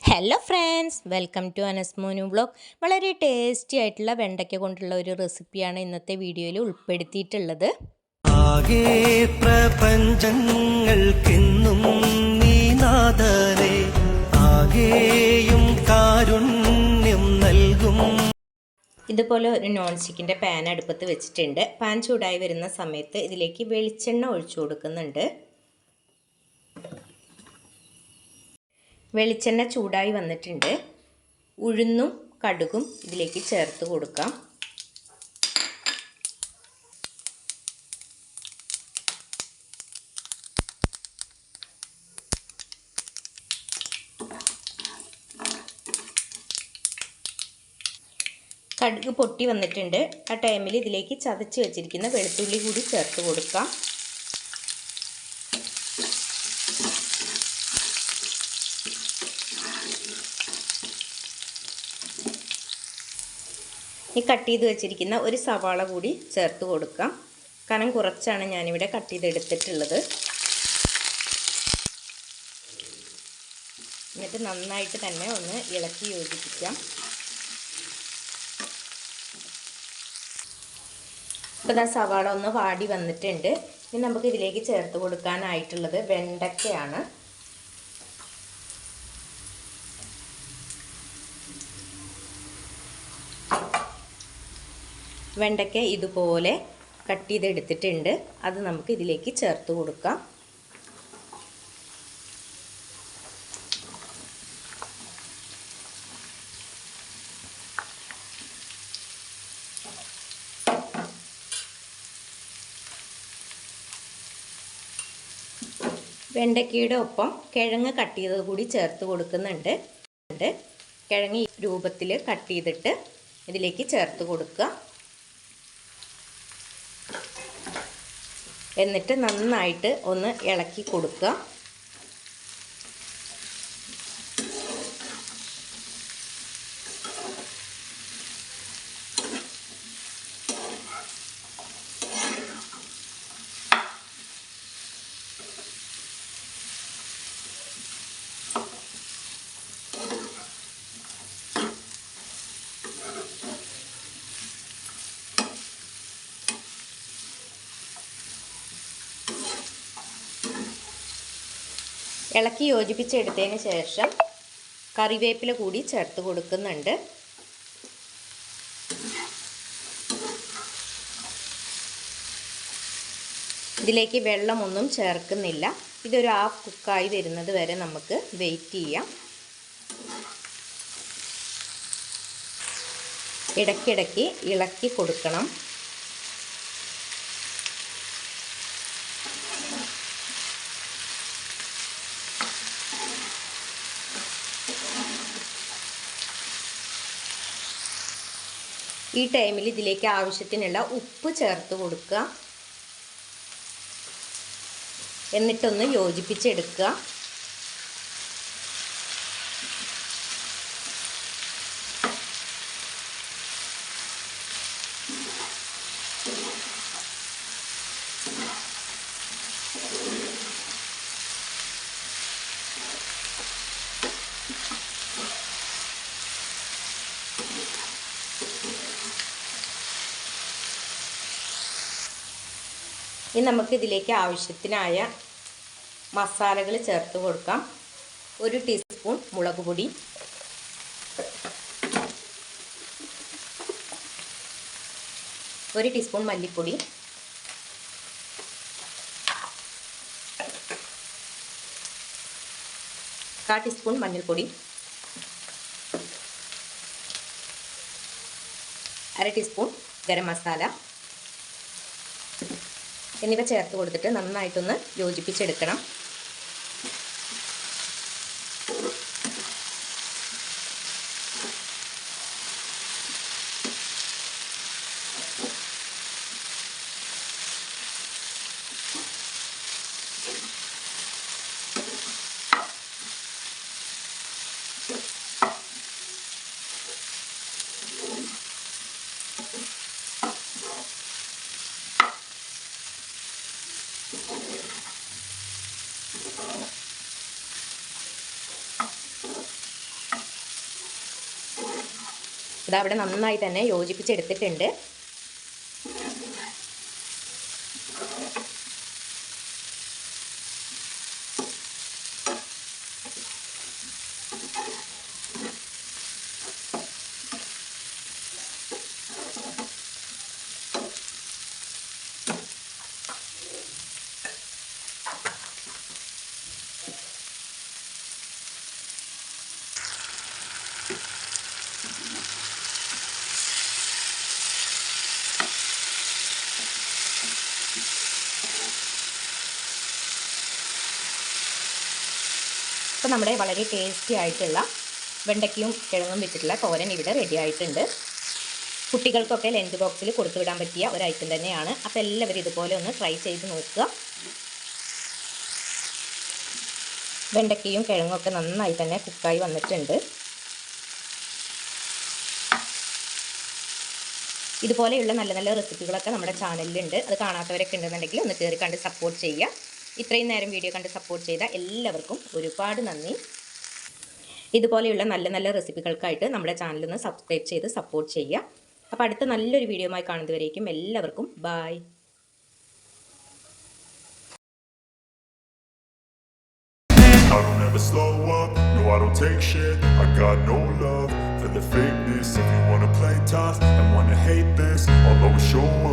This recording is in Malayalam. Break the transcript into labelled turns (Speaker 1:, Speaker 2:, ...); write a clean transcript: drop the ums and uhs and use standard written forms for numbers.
Speaker 1: ഹലോ ഫ്രണ്ട്സ്, വെൽക്കം ടു അനസ്മോനു വ്ളോഗ്. വളരെ ടേസ്റ്റി ആയിട്ടുള്ള വെണ്ടയ്ക്ക കൊണ്ടുള്ള ഒരു റെസിപ്പിയാണ് ഇന്നത്തെ വീഡിയോയിൽ ഉൾപ്പെടുത്തിയിട്ടുള്ളത്.
Speaker 2: ആകെ പ്രപഞ്ചങ്ങൾക്കെന്നും നീനാഥനേ, ആകെയും കാരുണ്യം നൽകും.
Speaker 1: ഇതുപോലെ ഒരു നോൺ സ്റ്റിക്കിൻ്റെ പാൻ അടുപ്പത്ത് വെച്ചിട്ടുണ്ട്. പാൻ ചൂടായി വരുന്ന സമയത്ത് ഇതിലേക്ക് വെളിച്ചെണ്ണ ഒഴിച്ചു കൊടുക്കുന്നുണ്ട്. വെളിച്ചെണ്ണ ചൂടായി വന്നിട്ടുണ്ട്. ഉഴുന്നും കടുകും ഇതിലേക്ക് ചേർത്ത് കൊടുക്കാം. കടുക് പൊട്ടി വന്നിട്ടുണ്ട്. ആ ടൈമിൽ ഇതിലേക്ക് ചതച്ച് വെച്ചിരിക്കുന്ന വെളുത്തുള്ളി കൂടി ചേർത്ത് കൊടുക്കാം. ഈ കട്ട് ചെയ്ത് വെച്ചിരിക്കുന്ന ഒരു സവാള കൂടി ചേർത്ത് കൊടുക്കാം. കനം കുറച്ചാണ് ഞാനിവിടെ കട്ട് ചെയ്തെടുത്തിട്ടുള്ളത്. എന്നിട്ട് നന്നായിട്ട് തന്നെ ഒന്ന് ഇളക്കി യോജിപ്പിക്കാം. ഇപ്പോൾ ദാ സവാള ഒന്ന് വാടി വന്നിട്ടുണ്ട്. ഇനി നമുക്ക് ഇതിലേക്ക് ചേർത്ത് കൊടുക്കാനായിട്ടുള്ളത് വെണ്ടയ്ക്കയാണ്. വെണ്ടയ്ക്ക ഇതുപോലെ കട്ട് ചെയ്തെടുത്തിട്ടുണ്ട്. അത് നമുക്ക് ഇതിലേക്ക് ചേർത്ത് കൊടുക്കാം. വെണ്ടയ്ക്കയുടെ ഒപ്പം കിഴങ്ങ് കട്ട് ചെയ്തത് കൂടി ചേർത്ത് കൊടുക്കുന്നുണ്ട്. കിഴങ്ങ് ഈ രൂപത്തിൽ കട്ട് ചെയ്തിട്ട് ഇതിലേക്ക് ചേർത്ത് കൊടുക്കുക. എന്നിട്ട് നന്നായിട്ട് ഒന്ന് ഇളക്കി കൊടുക്കുക. ഇളക്കി യോജിപ്പിച്ചെടുത്തതിന് ശേഷം കറിവേപ്പില കൂടി ചേർത്ത് കൊടുക്കുന്നുണ്ട്. ഇതിലേക്ക് വെള്ളമൊന്നും ചേർക്കുന്നില്ല. ഇതൊരു ഹാഫ് കുക്കായി വരുന്നത് വരെ നമുക്ക് വെയിറ്റ് ചെയ്യാം. ഇടയ്ക്കിടയ്ക്ക് ഇളക്കി കൊടുക്കണം. ഈ ടൈമിൽ ഇതിലേക്ക് ആവശ്യത്തിനുള്ള ഉപ്പ് ചേർത്ത് കൊടുക്കുക. എന്നിട്ടൊന്ന് യോജിപ്പിച്ചെടുക്കുക. ഇനി നമുക്ക് ഇതിലേക്ക് ആവശ്യത്തിനായ മസാലകൾ ചേർത്ത് കൊടുക്കാം. 1 ടീസ്പൂൺ മുളക് പൊടി, 1 ടീസ്പൂൺ മല്ലിപ്പൊടി, 1/4 ടീസ്പൂൺ മഞ്ഞൾപ്പൊടി, 1/2 ടീസ്പൂൺ ഗരം മസാല എന്നിവ ചേർത്ത് കൊടുത്തിട്ട് നന്നായിട്ടൊന്ന് യോജിപ്പിച്ചെടുക്കണം. ഇതവിടെ നന്നായി തന്നെ യോജിപ്പിച്ചെടുത്തിട്ടുണ്ട്. അപ്പോൾ നമ്മുടെ വളരെ ടേസ്റ്റി ആയിട്ടുള്ള വെണ്ടയ്ക്കയും കിഴങ്ങും വെച്ചിട്ടുള്ള തോരൻ ഇവിടെ റെഡി ആയിട്ടുണ്ട്. കുട്ടികൾക്കൊക്കെ ലഞ്ച് ബോക്സിൽ കൊടുത്തു വിടാൻ പറ്റിയ ഒരു ഐറ്റം തന്നെയാണ്. അപ്പോൾ എല്ലാവരും ഇതുപോലെ ഒന്ന് ട്രൈ ചെയ്ത് നോക്കുക. വെണ്ടയ്ക്കയും കിഴങ്ങും ഒക്കെ നന്നായി തന്നെ കുക്കായി വന്നിട്ടുണ്ട്. ഇതുപോലെയുള്ള നല്ല നല്ല റെസിപ്പികളൊക്കെ നമ്മുടെ ചാനലിലുണ്ട്. അത് കാണാത്തവരൊക്കെ ഉണ്ടെന്നുണ്ടെങ്കിൽ ഒന്ന് കയറി കണ്ട് സപ്പോർട്ട് ചെയ്യുക. ഇത്രയും നേരം വീഡിയോ കണ്ട് സപ്പോർട്ട് ചെയ്ത എല്ലാവർക്കും ഒരുപാട് നന്ദി. ഇതുപോലെയുള്ള നല്ല നല്ല റെസിപ്പികൾക്കായിട്ട് നമ്മുടെ ചാനലൊന്ന് സബ്സ്ക്രൈബ് ചെയ്ത് സപ്പോർട്ട് ചെയ്യുക. അപ്പോൾ അടുത്ത നല്ലൊരു വീഡിയോയുമായി കാണുന്നതുവരേക്കും എല്ലാവർക്കും by.
Speaker 3: I don't ever slow up, no I don't take shit. I got no love for the fakeness. If you wanna play tough and wanna hate this, I'll always show up.